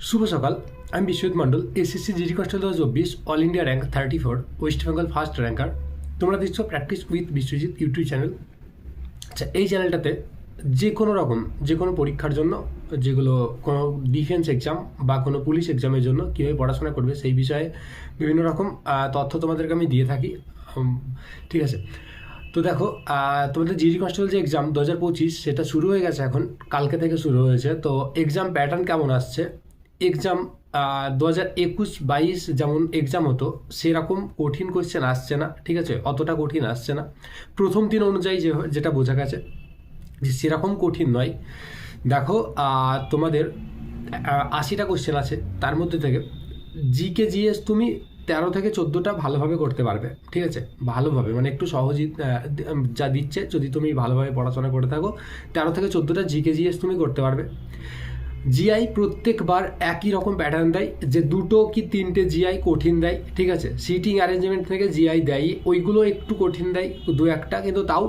শুভ সকাল। আমি Biswajit Mondal, SSC GD constable 2024 all India rank 34, West Bengal first ranker. তোমরা দেখছো practice with Biswajit YouTube channel. আচ্ছা, এই চ্যানেলটাতে যে কোনো পরীক্ষার জন্য, যেগুলো কোনো ডিফেন্স এক্সাম বা কোনো পুলিশ এক্সামের জন্য কীভাবে পড়াশোনা করবে সেই বিষয়ে বিভিন্ন রকম তথ্য তোমাদেরকে আমি দিয়ে থাকি। ঠিক আছে, তো দেখো, তোমাদের জিডি কনস্টেবল যে এক্সাম 2025 সেটা শুরু হয়ে গেছে, এখন কালকে থেকে শুরু হয়েছে। তো এক্সাম প্যাটার্ন কেমন আসছে? এক্সাম 2021-22 যেমন এক্সাম হতো সেরকম কঠিন কোয়েশ্চেন আসছে না, ঠিক আছে? অতটা কঠিন আসছে না। প্রথম দিন অনুযায়ী যেটা বোঝা গেছে যে সেরকম কঠিন নয়। দেখো, তোমাদের 80টা কোয়েশ্চেন আছে, তার মধ্যে থেকে জিকে জিএস তুমি 13 থেকে 14টা ভালোভাবে করতে পারবে, ঠিক আছে? ভালোভাবে মানে একটু সহজই যা দিচ্ছে, যদি তুমি ভালোভাবে পড়াশোনা করে থাকো 13 থেকে 14টা জিকে জিএস তুমি করতে পারবে। জিআই প্রত্যেকবার একই রকম প্যাটার্ন দেয়, যে 2 কি 3টে জিআই কঠিন দেয়, ঠিক আছে? সিটিং অ্যারেঞ্জমেন্ট থেকে জিআই দেয়, ওইগুলো একটু কঠিন দেয় 2-1টা, কিন্তু তাও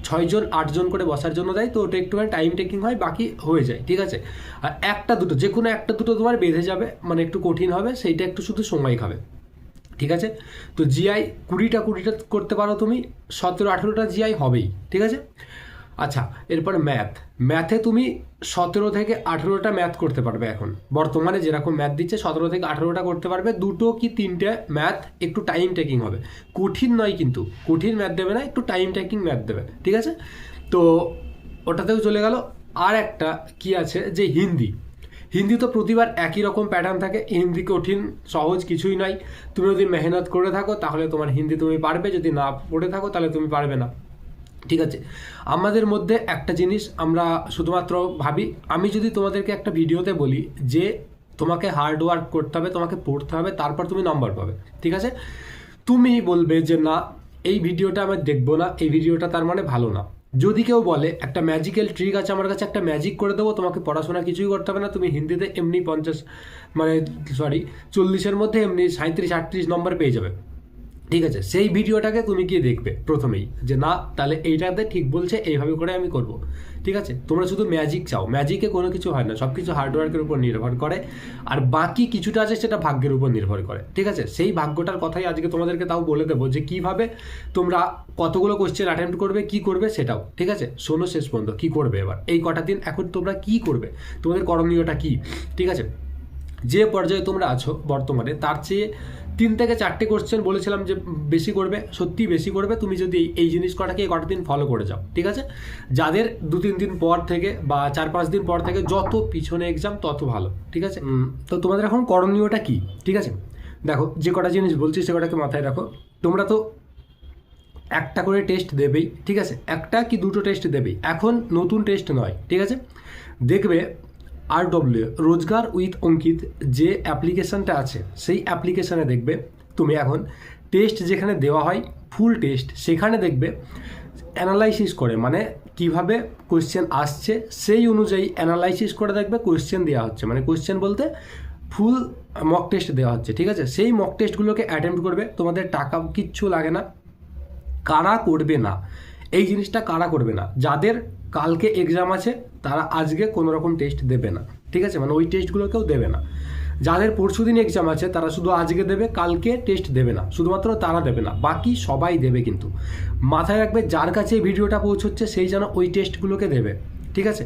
6জন 8জন করে বসার জন্য দেয়, তো ওটা একটুখানি টাইম টেকিং হয়, বাকি হয়ে যায়, ঠিক আছে? আর 1-2 যে কোনো 1-2 তোমার বেঁধে যাবে, মানে একটু কঠিন হবে, সেইটা একটু শুধু সময় খাবে, ঠিক আছে? তো জিআই 20টা করতে পারো তুমি, 17-18টা জিআই হবেই, ঠিক আছে? আচ্ছা, এরপর ম্যাথে তুমি 17 থেকে 18টা ম্যাথ করতে পারবে। এখন বর্তমানে যেরকম ম্যাথ দিচ্ছে 17 থেকে 18টা করতে পারবে। 2 কি 3টে ম্যাথ একটু টাইম টেকিং হবে, কঠিন নয়, কিন্তু কঠিন ম্যাথ দেবে না, একটু টাইম টেকিং ম্যাথ দেবে, ঠিক আছে? তো ওটাতেও চলে গেল। আর একটা কি আছে, যে হিন্দি তো প্রতিবার একই রকম প্যাটার্ন থাকে। হিন্দি কঠিন সহজ কিছুই নয়। তুমি যদি মেহনত করে থাকো তাহলে তোমার হিন্দি তুমি পারবে, যদি না পড়ে থাকো তাহলে তুমি পারবে না, ঠিক আছে? আমাদের মধ্যে একটা জিনিস আমরা শুধুমাত্র ভাবি, আমি যদি তোমাদেরকে একটা ভিডিওতে বলি যে তোমাকে হার্ড ওয়ার্ক করতে হবে, তোমাকে পড়তে হবে, তারপর তুমি নম্বর পাবে, ঠিক আছে? তুমি বলবে যে না, এই ভিডিওটা আমি দেখবো না, এই ভিডিওটা তার মানে ভালো না। যদি কেউ বলে একটা ম্যাজিক্যাল ট্রিক আছে আমার কাছে, একটা ম্যাজিক করে দেবো, তোমাকে পড়াশোনা কিছুই করতে হবে না, তুমি হিন্দিতে এমনি 40-এর মধ্যে এমনি 37-38 নম্বর পেয়ে যাবে, ঠিক আছে? সেই ভিডিওটাকে তুমি গিয়ে দেখবে প্রথমেই, যে না তাহলে এইটাতে ঠিক বলছে, এইভাবে করে আমি করব, ঠিক আছে? তোমরা শুধু ম্যাজিক চাও, ম্যাজিকে কোনো কিছু হয় না, সব কিছু হার্ডওয়ার্কের উপর নির্ভর করে, আর বাকি কিছুটা আছে সেটা ভাগ্যের উপর নির্ভর করে, ঠিক আছে? সেই ভাগ্যটার কথাই আজকে তোমাদেরকে তাও বলে দেবো, যে কীভাবে তোমরা কতগুলো কোশ্চেন অ্যাটেম্প্ট করবে, কি করবে সেটাও, ঠিক আছে? শোনো শেষ পর্যন্ত কি করবে এবার এই কটা দিন, এখন তোমরা কি করবে, তোমাদের করণীয়টা কি, ঠিক আছে? যে পর্যায়ে তোমরা আছো বর্তমানে, তার চেয়ে 3 থেকে 4টে কোশ্চেন বলেছিলাম যে বেশি করবে, সত্যি বেশি করবে তুমি যদি এই জিনিস কটাকে কটা দিন ফলো করে যাও, ঠিক আছে? যাদের 2-3 দিন পর থেকে বা 4-5 দিন পর থেকে যত পিছনে এক্সাম তত ভালো, ঠিক আছে? তো তোমাদের এখন করণীয়টা কি, ঠিক আছে? দেখো, যে কটা জিনিস বলছি সে কটাকে মাথায় রাখো। তোমরা তো একটা করে টেস্ট দেবেই, ঠিক আছে? 1টা কি 2টো টেস্ট দেবেই, এখন নতুন টেস্ট নয়, ঠিক আছে? দেখবে RW রোজগার উইথ অঙ্কিত যে অ্যাপ্লিকেশানটা আছে, সেই অ্যাপ্লিকেশানে দেখবে তুমি এখন টেস্ট যেখানে দেওয়া হয় ফুল টেস্ট, সেখানে দেখবে অ্যানালাইসিস করে, মানে কিভাবে কোয়েশ্চেন আসছে সেই অনুযায়ী অ্যানালাইসিস করে দেখবে কোয়েশ্চেন দেওয়া হচ্ছে, মানে কোয়েশ্চেন বলতে ফুল মক টেস্ট দেওয়া হচ্ছে, ঠিক আছে? সেই মক টেস্টগুলোকে অ্যাটেম্প্ট করবে, তোমাদের টাকা কিচ্ছু লাগে না। কারা করবে না এই জিনিসটা, কারা করবে না, যাদের কালকে এক্সাম আছে তারা আজকে কোনো রকম টেস্ট দেবে না, ঠিক আছে? মানে ওই টেস্টগুলোকেও দেবে না। যাদের পরশু দিন এক্সাম আছে তারা শুধু আজকে দেবে, কালকে টেস্ট দেবে না, শুধুমাত্র তারা দেবে না, বাকি সবাই দেবে। কিন্তু মাথায় রাখবে, যার কাছে এই ভিডিওটা পৌঁছচ্ছে সেই যেন ওই টেস্টগুলোকে দেবে, ঠিক আছে?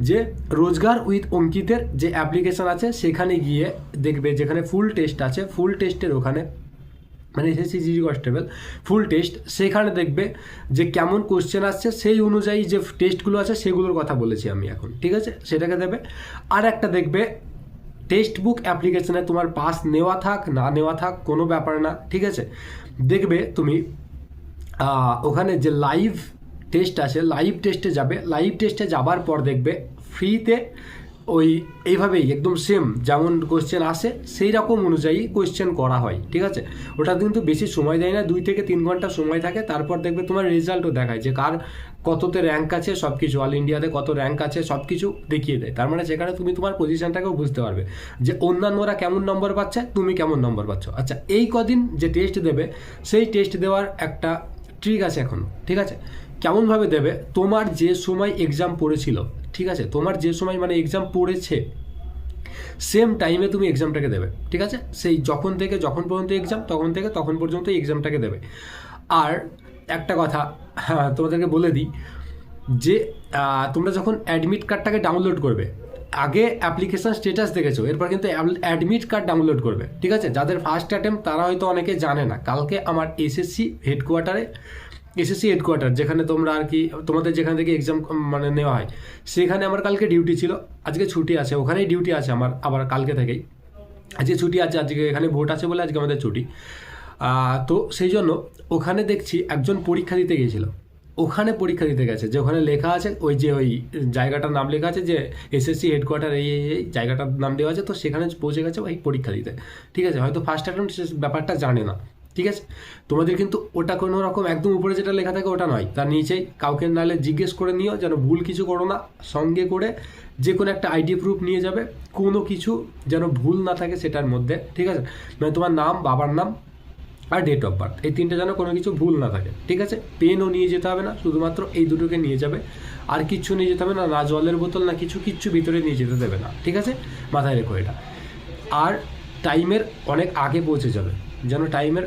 যে রোজগার উইথ অঙ্কিতের যে অ্যাপ্লিকেশান আছে সেখানে গিয়ে দেখবে, যেখানে ফুল টেস্ট আছে, ফুল টেস্টের ওখানে মানে এসএসসি জিডি কনস্টেবল ফুল টেস্ট, সেখানে দেখবে যে কেমন কোশ্চেন আসছে, সেই অনুযায়ী যে টেস্টগুলো আছে সেগুলোর কথা বলেছি আমি এখন, ঠিক আছে? সেটাকে দেবে। আর একটা দেখবে টেক্সট বুক অ্যাপ্লিকেশনে তোমার পাস নেওয়া থাক না নেওয়া থাক কোনো ব্যাপার না, ঠিক আছে? দেখবে তুমি ওখানে যে লাইভ টেস্ট আছে, লাইভ টেস্টে যাবে, লাইভ টেস্টে যাবার পর দেখবে ফ্রিতে ওই এইভাবেই একদম সেম যেমন কোয়েশ্চেন আসে সেই রকম অনুযায়ী কোয়েশ্চেন করা হয়, ঠিক আছে? ওটা কিন্তু বেশি সময় দেয় না, 2 থেকে 3 ঘন্টা সময় থাকে। তারপর দেখবে তোমার রেজাল্টও দেখায় যে কার কততে র্যাঙ্ক আছে, সব কিছু অল ইন্ডিয়াতে কত র্যাঙ্ক আছে সব কিছু দেখিয়ে দেয়। তার মানে সেখানে তুমি তোমার পজিশনটাকেও বুঝতে পারবে যে অন্যান্যরা কেমন নম্বর পাচ্ছে, তুমি কেমন নম্বর পাচ্ছ। আচ্ছা, এই কদিন যে টেস্ট দেবে সেই টেস্ট দেওয়ার একটা ট্রিক আছে এখনও, ঠিক আছে? কেমনভাবে দেবে, তোমার যে সময় এক্সাম পড়েছিল, ঠিক আছে? তোমার যে সময় মানে এক্সাম পড়েছে সেম টাইমে তুমি এক্সামটাকে দেবে, ঠিক আছে? সেই যখন পর্যন্ত এক্সাম, তখন থেকে তখন পর্যন্ত এক্সামটাকে দেবে। আর একটা কথা তোমাদেরকে বলে দিই যে তোমরা যখন অ্যাডমিট কার্ডটাকে ডাউনলোড করবে, আগে অ্যাপ্লিকেশন স্ট্যাটাস দেখেছো, এরপর কিন্তু অ্যাডমিট কার্ড ডাউনলোড করবে, ঠিক আছে? যাদের ফার্স্ট অ্যাটেম্প তারা হয়তো অনেকে জানে না, কালকে আমার এসএসসি হেডকোয়ার্টার যেখানে তোমরা আর কি তোমাদের যেখান থেকে এক্সাম মানে নেওয়া হয়, সেখানে আমার কালকে ডিউটি ছিল, আজকে ছুটি আছে, ওখানেই ডিউটি আছে আমার আবার কালকে থেকেই। আজকে ছুটি আছে, আজকে এখানে ভোট আছে বলে আজকে আমাদের ছুটি। তো সেই জন্য ওখানে দেখছি একজন পরীক্ষা দিতে গিয়েছিল, ওখানে পরীক্ষা দিতে গেছে, যে ওখানে লেখা আছে ওই জায়গাটার নাম লেখা আছে যে এসএসসি হেডকোয়ার্টার এই জায়গাটার নাম দেওয়া আছে, তো সেখানে পৌঁছে গেছে ওই পরীক্ষা দিতে, ঠিক আছে? হয়তো ফার্স্ট অ্যাটেম্প সে ব্যাপারটা জানে না, ঠিক আছে? তোমাদের কিন্তু ওটা কোনো রকম একদম উপরে যেটা লেখা থাকে ওটা নয়, তার নিচেই কাউকে নাহলে জিজ্ঞেস করে নিও, যেন ভুল কিছু করো না। সঙ্গে করে যে কোনো একটা আইডি প্রুফ নিয়ে যাবে, কোনো কিছু যেন ভুল না থাকে সেটার মধ্যে, ঠিক আছে? মানে তোমার নাম, বাবার নাম আর ডেট অফ বার্থ, এই তিনটে যেন কোনো কিছু ভুল না থাকে, ঠিক আছে? পেনও নিয়ে যেতে হবে না, শুধুমাত্র এই দুটোকে নিয়ে যাবে, আর কিচ্ছু নিয়ে যেতে হবে না, না জলের বোতল না কিচ্ছু ভিতরে নিয়ে যেতে দেবে না, ঠিক আছে? মাথায় রেখো এটা। আর টাইমের অনেক আগে পৌঁছে যাবে, যেন টাইমের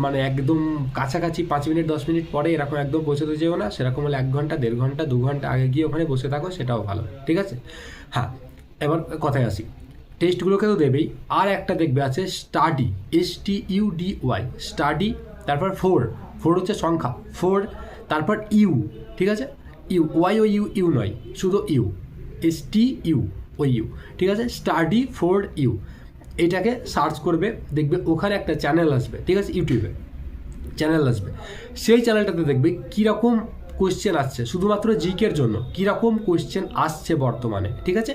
মানে একদম কাছাকাছি 5 মিনিট 10 মিনিট পরে এরকম একদম পৌঁছতে যেও না, সেরকম হলে 1 ঘন্টা 1.5 ঘন্টা 2 ঘন্টা আগে গিয়ে ওখানে বসে থাকো, সেটাও ভালো, ঠিক আছে? হ্যাঁ, এবার কথায় আসি, টেস্টগুলোকে তো দেবেই, আর একটা দেখবে আছে স্টাডি, STUDY, স্টাডি, তারপর 4 হচ্ছে সংখ্যা 4, তারপর ইউ, ঠিক আছে? ওয়াই ও ইউ নয়, শুধু STU, ঠিক আছে? স্টাডি 4U, এটাকে সার্চ করবে, দেখবে ওখানে একটা চ্যানেল আসবে, ঠিক আছে? ইউটিউবে চ্যানেল আসবে, সেই চ্যানেলটাতে দেখবে কীরকম কোয়েশ্চেন আসছে, শুধুমাত্র জিকের জন্য কীরকম কোয়েশ্চেন আসছে বর্তমানে, ঠিক আছে?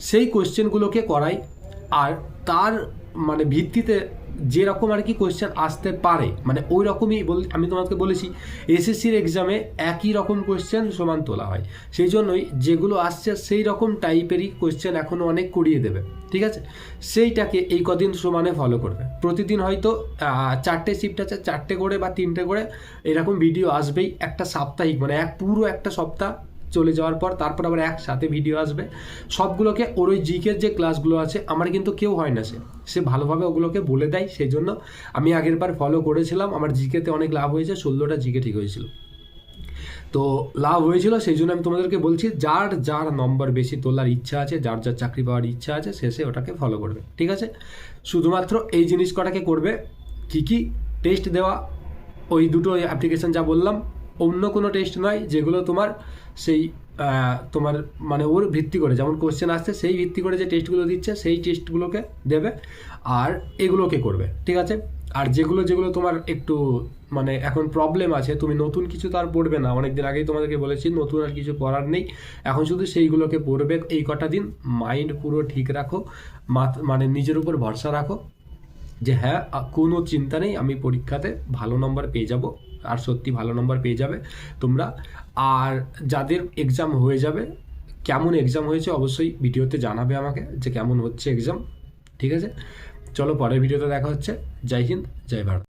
সেই কোয়েশ্চেনগুলোকে করাই, আর তার মানে ভিত্তিতে যেরকম আর কি কোয়েশ্চেন আসতে পারে, মানে ওই রকমই আমি তোমাকে বলেছি এসএসসির এক্সামে একই রকম কোয়েশ্চেন সমান তোলা হয়, সেই জন্যই যেগুলো আসছে সেই রকম টাইপেরই কোয়েশ্চেন এখনও অনেক করিয়ে দেবে, ঠিক আছে? সেইটাকে এই কদিন সমানে ফলো করবে, প্রতিদিন হয়তো 4টে শিফট আছে, 4টে করে বা 3টে করে এরকম ভিডিও আসবেই, একটা সাপ্তাহিক মানে পুরো একটা সপ্তাহ চলে যাওয়ার পর তারপর আবার একসাথে ভিডিও আসবে, সবগুলোকে ওর ওই জিকের যে ক্লাসগুলো আছে, আমার কিন্তু কেউ হয় না, সে ভালোভাবে ওগুলোকে বলে দেয়, সেই জন্য আমি আগের বার ফলো করেছিলাম, আমার জিকেতে অনেক লাভ হয়েছে, 16টা জিকে ঠিক হয়েছিল, তো লাভ হয়েছিল, সেই জন্য আমি তোমাদেরকে বলছি যার নম্বর বেশি তোলার ইচ্ছা আছে, যার চাকরি পাওয়ার ইচ্ছা আছে, সে ওটাকে ফলো করবে, ঠিক আছে? শুধুমাত্র এই জিনিস কটাকে করবে, কি টেস্ট দেওয়া, ওই দুটো অ্যাপ্লিকেশন যা বললাম, অন্য কোনো টেস্ট নয়, যেগুলো তোমার সেই তোমার মানে ওর ভিত্তি করে যেমন কোশ্চেন আসছে সেই ভিত্তি করে যে টেস্টগুলো দিচ্ছে সেই টেস্টগুলোকে দেবে, আর এগুলোকে করবে, ঠিক আছে? আর যেগুলো তোমার একটু মানে এখন প্রবলেম আছে, তুমি নতুন কিছু তো আর পড়বে না, অনেকদিন আগেই তোমাদেরকে বলেছি নতুন আর কিছু পড়ার নেই, এখন শুধু সেইগুলোকে পড়বে এই কটা দিন, মাইন্ড পুরো ঠিক রাখো, মানে নিজের উপর ভরসা রাখো যে হ্যাঁ কোনো চিন্তা নেই, আমি পরীক্ষাতে ভালো নম্বর পেয়ে যাব, আর সত্যি ভালো নম্বর পেয়ে যাবে তোমরা। আর যাদের এক্সাম হয়ে যাবে, কেমন এক্সাম হয়েছে অবশ্যই ভিডিওতে জানাবে আমাকে যে কেমন হচ্ছে এক্সাম, ঠিক আছে? চলো পরের ভিডিওতে দেখা হচ্ছে। জয় হিন্দ, জয় ভারত।